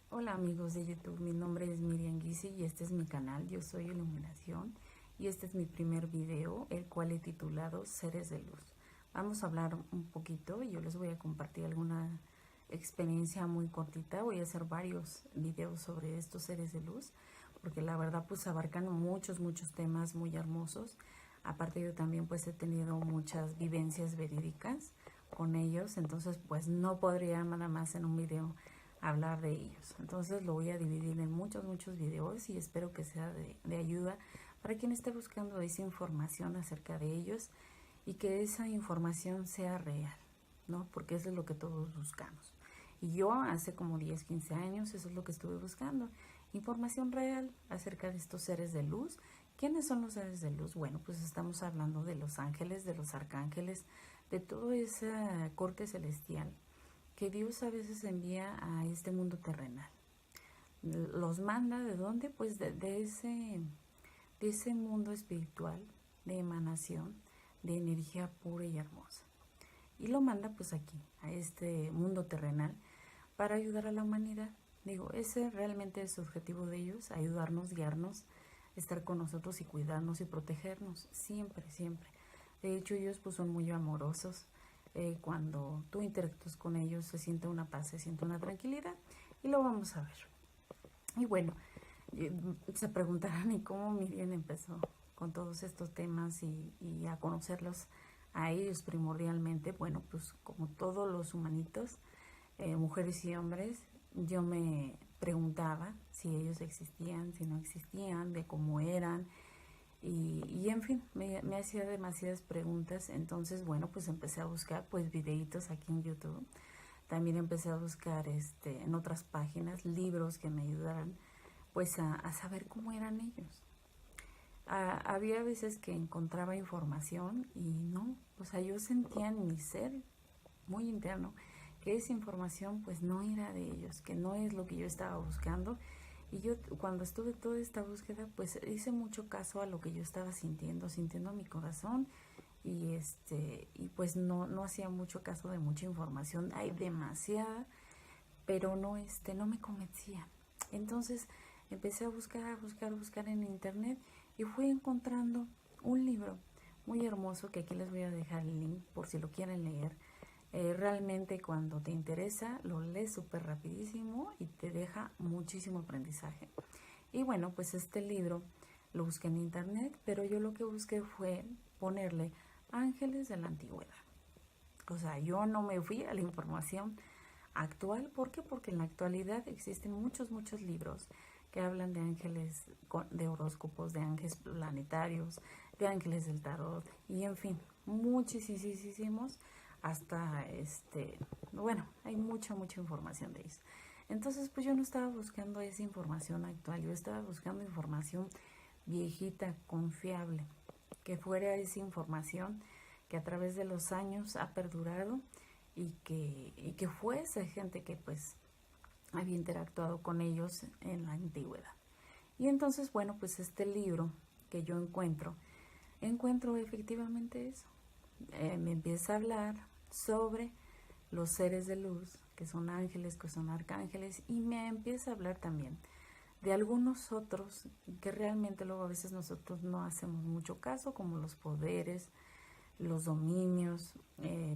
Hola amigos de YouTube, mi nombre es Miriam Guisi y este es mi canal, yo soy Iluminación y este es mi primer video, el cual he titulado Seres de Luz. Vamos a hablar un poquito y yo les voy a compartir alguna experiencia muy cortita. Voy a hacer varios videos sobre estos seres de luz porque la verdad pues abarcan muchos temas muy hermosos. Aparte yo también pues he tenido muchas vivencias verídicas con ellos, entonces pues no podría nada más en un video hablar de ellos. Entonces lo voy a dividir en muchos videos y espero que sea de ayuda para quien esté buscando esa información acerca de ellos y que esa información sea real, ¿no? Porque eso es lo que todos buscamos. Y yo hace como 10, 15 años eso es lo que estuve buscando, información real acerca de estos seres de luz. ¿Quiénes son los seres de luz? Bueno, pues estamos hablando de los ángeles, de los arcángeles, de toda esa corte celestial que Dios a veces envía a este mundo terrenal. Los manda ¿de dónde? Pues de ese mundo espiritual, de emanación, de energía pura y hermosa. Y lo manda pues aquí, a este mundo terrenal, para ayudar a la humanidad. Digo, ese realmente es el objetivo de ellos, ayudarnos, guiarnos, estar con nosotros y cuidarnos y protegernos, siempre. De hecho, ellos pues son muy amorosos. Cuando tú interactúas con ellos se siente una paz, se siente una tranquilidad y lo vamos a ver. Y bueno, se preguntarán ¿y cómo Miriam empezó con todos estos temas y a conocerlos a ellos primordialmente? Bueno, pues como todos los humanitos, mujeres y hombres, yo me preguntaba si ellos existían, si no existían, de cómo eran, y en fin, me hacía demasiadas preguntas. Entonces, bueno, pues empecé a buscar pues videitos aquí en YouTube. También empecé a buscar en otras páginas libros que me ayudaran pues a saber cómo eran ellos. Había veces que encontraba información y no, o sea, yo sentía en mi ser muy interno que esa información pues no era de ellos, que no es lo que yo estaba buscando. Y yo cuando estuve toda esta búsqueda pues hice mucho caso a lo que yo estaba sintiendo mi corazón, y pues no hacía mucho caso de mucha información. Hay demasiada, pero no me convencía. Entonces empecé a buscar en internet y fui encontrando un libro muy hermoso que aquí les voy a dejar el link por si lo quieren leer. Realmente cuando te interesa lo lees súper rapidísimo y te deja muchísimo aprendizaje. Y bueno, pues este libro lo busqué en internet, pero yo lo que busqué fue ponerle ángeles de la antigüedad. O sea, yo no me fui a la información actual. ¿Por qué? Porque en la actualidad existen muchos libros que hablan de ángeles, de horóscopos, de ángeles planetarios, de ángeles del tarot, y en fin, muchísimos, hasta bueno, hay mucha información de eso. Entonces, pues yo no estaba buscando esa información actual, yo estaba buscando información viejita, confiable, que fuera esa información que a través de los años ha perdurado y que fuese gente que pues había interactuado con ellos en la antigüedad. Y entonces, bueno, pues este libro que yo encuentro efectivamente eso. Me empieza a hablar sobre los seres de luz, que son ángeles, que son arcángeles, y me empieza a hablar también de algunos otros que realmente luego a veces nosotros no hacemos mucho caso, como los poderes, los dominios,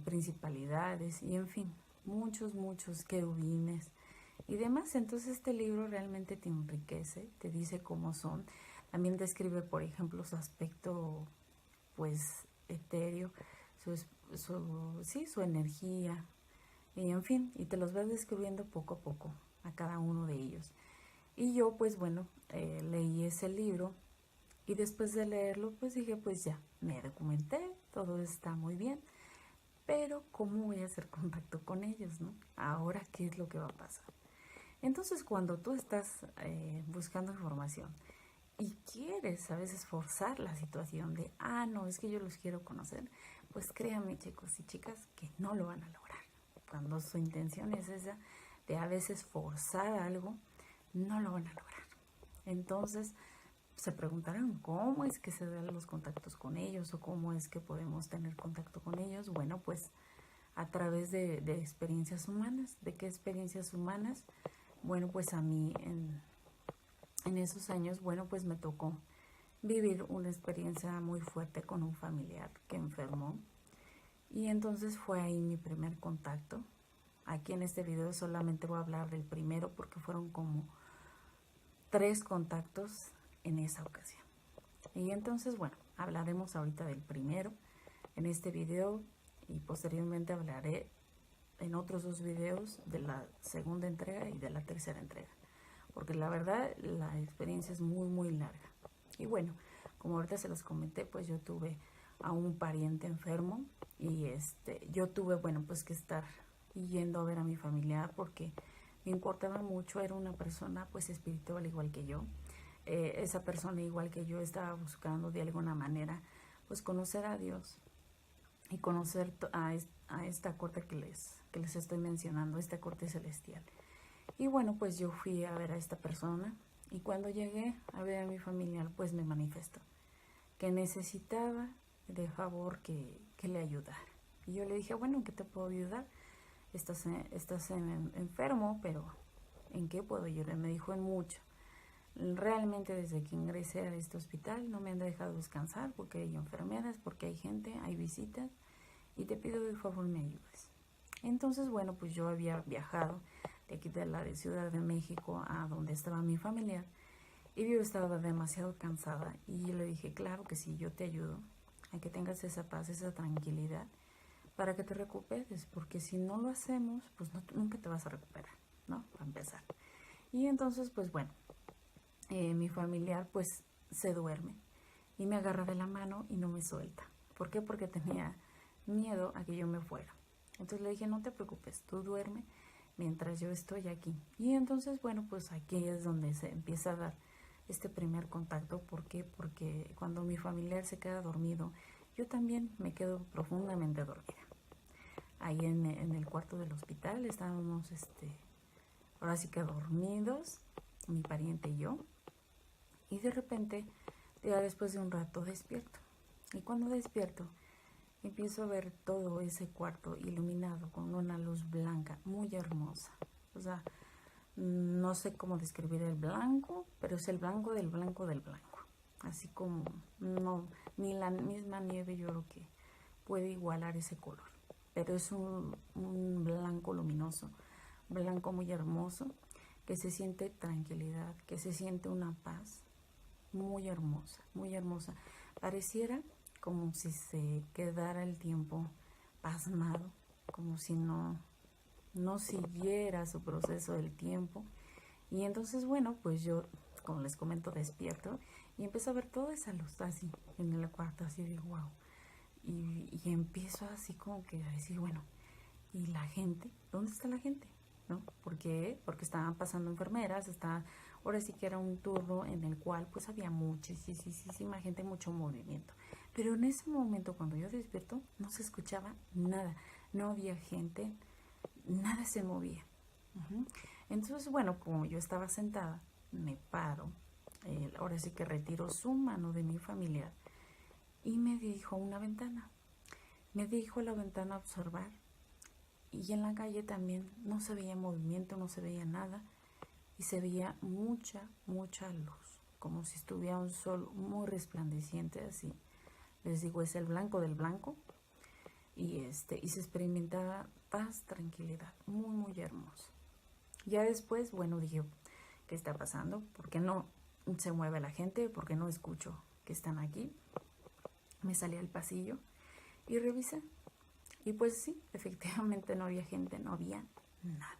principalidades y en fin, muchos querubines y demás. Entonces este libro realmente te enriquece, te dice cómo son. También describe, por ejemplo, su aspecto pues etéreo, su energía, y en fin, y te los vas descubriendo poco a poco a cada uno de ellos. Y yo pues bueno, leí ese libro y después de leerlo pues dije, pues ya, me documenté, todo está muy bien, pero ¿cómo voy a hacer contacto con ellos, no? Ahora, ¿qué es lo que va a pasar? Entonces cuando tú estás buscando información y quieres a veces forzar la situación de, no, es que yo los quiero conocer, pues créanme chicos y chicas que no lo van a lograr. Cuando su intención es esa de a veces forzar algo, no lo van a lograr. Entonces se preguntarán cómo es que se dan los contactos con ellos o cómo es que podemos tener contacto con ellos. Bueno, pues a través de experiencias humanas. ¿De qué experiencias humanas? Bueno, pues a mí en esos años, bueno, pues me tocó vivir una experiencia muy fuerte con un familiar que enfermó. Y entonces fue ahí mi primer contacto. Aquí en este video solamente voy a hablar del primero porque fueron como 3 contactos en esa ocasión. Y entonces, bueno, hablaremos ahorita del primero en este video y posteriormente hablaré en otros 2 videos de la segunda entrega y de la tercera entrega. Porque la verdad, la experiencia es muy larga. Y bueno, como ahorita se los comenté, pues yo tuve a un pariente enfermo y yo tuve, bueno, pues que estar yendo a ver a mi familiar porque me importaba mucho. Era una persona pues espiritual igual que yo. Esa persona igual que yo estaba buscando de alguna manera pues conocer a Dios y conocer a esta corte que les estoy mencionando, esta corte celestial. Y bueno, pues yo fui a ver a esta persona y cuando llegué a ver a mi familiar, pues me manifestó que necesitaba de favor que le ayudara. Y yo le dije, bueno, ¿en qué te puedo ayudar? Estás enfermo, pero ¿en qué puedo ayudar? Me dijo, en mucho. Realmente desde que ingresé a este hospital no me han dejado descansar porque hay enfermeras, porque hay gente, hay visitas y te pido de favor me ayudes. Entonces, bueno, pues yo había viajado de aquí de la de Ciudad de México a donde estaba mi familiar y yo estaba demasiado cansada y le dije, claro que sí, yo te ayudo a que tengas esa paz, esa tranquilidad para que te recuperes, porque si no lo hacemos, pues nunca te vas a recuperar, ¿no? Para empezar. Y entonces, pues bueno, mi familiar pues se duerme y me agarra de la mano y no me suelta. ¿Por qué? Porque tenía miedo a que yo me fuera. Entonces le dije, no te preocupes, tú duerme mientras yo estoy aquí. Y entonces, bueno, pues aquí es donde se empieza a dar este primer contacto. ¿Por qué? Porque cuando mi familiar se queda dormido, yo también me quedo profundamente dormida. Ahí en el cuarto del hospital estábamos, ahora sí que dormidos, mi pariente y yo. Y de repente, ya después de un rato, despierto. Y cuando despierto, empiezo a ver todo ese cuarto iluminado con una luz blanca muy hermosa. O sea, no sé cómo describir el blanco, pero es el blanco del blanco del blanco. Así como no, ni la misma nieve yo creo que puede igualar ese color. Pero es un blanco luminoso, blanco muy hermoso, que se siente tranquilidad, que se siente una paz muy hermosa, muy hermosa. Pareciera como si se quedara el tiempo pasmado, como si no siguiera su proceso del tiempo. Y entonces, bueno, pues yo, como les comento, despierto y empiezo a ver toda esa luz así en el cuarto, así de wow. Y empiezo así como que a decir, bueno, ¿y la gente? ¿Dónde está la gente? ¿No? ¿Por qué? Porque estaban pasando enfermeras, ahora sí que era un turno en el cual pues había muchísima gente, mucho movimiento. Pero en ese momento cuando yo despierto no se escuchaba nada, no había gente, nada se movía. Entonces, bueno, como yo estaba sentada, me paro, ahora sí que retiro su mano de mi familiar y me dirijo a una ventana. Me dirijo a la ventana a observar y en la calle también no se veía movimiento, no se veía nada y se veía mucha luz, como si estuviera un sol muy resplandeciente así. Les digo, es el blanco del blanco y se experimentaba paz, tranquilidad, muy hermoso. Ya después, bueno, dije, ¿qué está pasando? ¿Por qué no se mueve la gente? ¿Por qué no escucho que están aquí? Me salí al pasillo y revisé. Y pues sí, efectivamente no había gente, no había nada.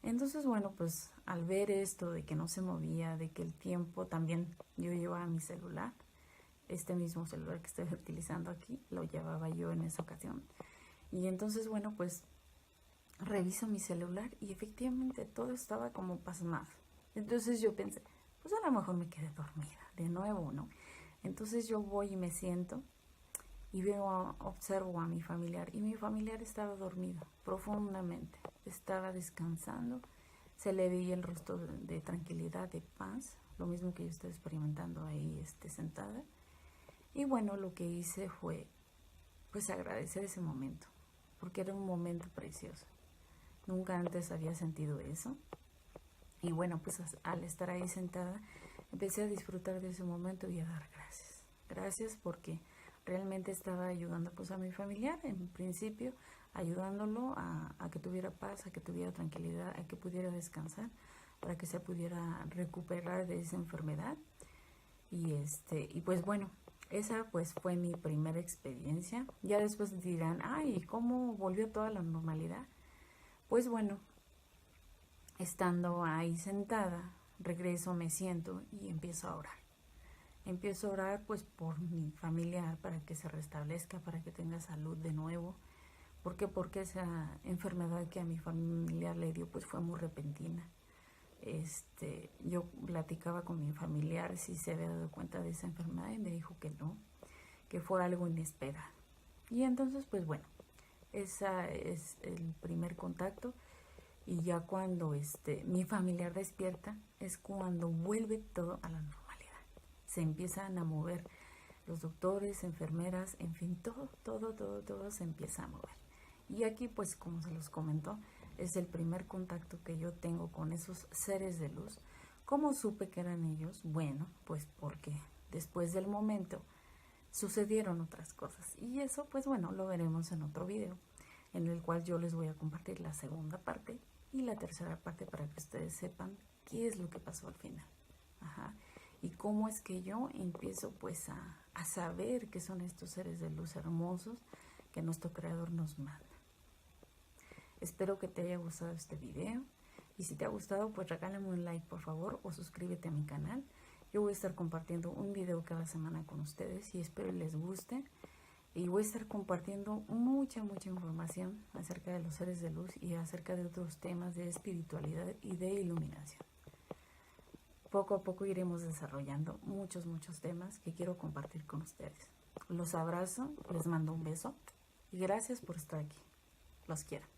Entonces, bueno, pues al ver esto de que no se movía, de que el tiempo también, yo llevaba mi celular, este mismo celular que estoy utilizando aquí, lo llevaba yo en esa ocasión. Y entonces, bueno, pues reviso mi celular y efectivamente todo estaba como pasmado. Entonces yo pensé, pues a lo mejor me quedé dormida de nuevo, ¿no? Entonces yo voy y me siento y observo a mi familiar y mi familiar estaba dormido profundamente, estaba descansando, se le veía el rostro de tranquilidad, de paz, lo mismo que yo estoy experimentando ahí sentada. Y bueno, lo que hice fue pues agradecer ese momento, porque era un momento precioso. Nunca antes había sentido eso. Y bueno, pues al estar ahí sentada, empecé a disfrutar de ese momento y a dar gracias. Gracias porque realmente estaba ayudando pues a mi familiar, en principio, ayudándolo a que tuviera paz, a que tuviera tranquilidad, a que pudiera descansar, para que se pudiera recuperar de esa enfermedad. Y pues bueno, esa pues fue mi primera experiencia. Ya después dirán, ay, ¿cómo volvió toda la normalidad? Pues bueno, estando ahí sentada, regreso, me siento y empiezo a orar. Empiezo a orar pues por mi familiar, para que se restablezca, para que tenga salud de nuevo. ¿Por qué? Porque esa enfermedad que a mi familiar le dio pues fue muy repentina. Yo platicaba con mi familiar si se había dado cuenta de esa enfermedad y me dijo que no, que fue algo inesperado. Y entonces pues bueno, ese es el primer contacto. Y ya cuando mi familiar despierta es cuando vuelve todo a la normalidad. Se empiezan a mover los doctores, enfermeras, en fin, todo se empieza a mover. Y aquí pues como se los comentó, es el primer contacto que yo tengo con esos seres de luz. ¿Cómo supe que eran ellos? Bueno, pues porque después del momento sucedieron otras cosas. Y eso pues bueno, lo veremos en otro video, en el cual yo les voy a compartir la segunda parte y la tercera parte para que ustedes sepan qué es lo que pasó al final. Ajá. Y cómo es que yo empiezo pues a saber que son estos seres de luz hermosos que nuestro creador nos manda. Espero que te haya gustado este video. Y si te ha gustado, pues regálame un like por favor o suscríbete a mi canal. Yo voy a estar compartiendo un video cada semana con ustedes y espero les guste. Y voy a estar compartiendo mucha información acerca de los seres de luz y acerca de otros temas de espiritualidad y de iluminación. Poco a poco iremos desarrollando muchos temas que quiero compartir con ustedes. Los abrazo, les mando un beso y gracias por estar aquí. Los quiero.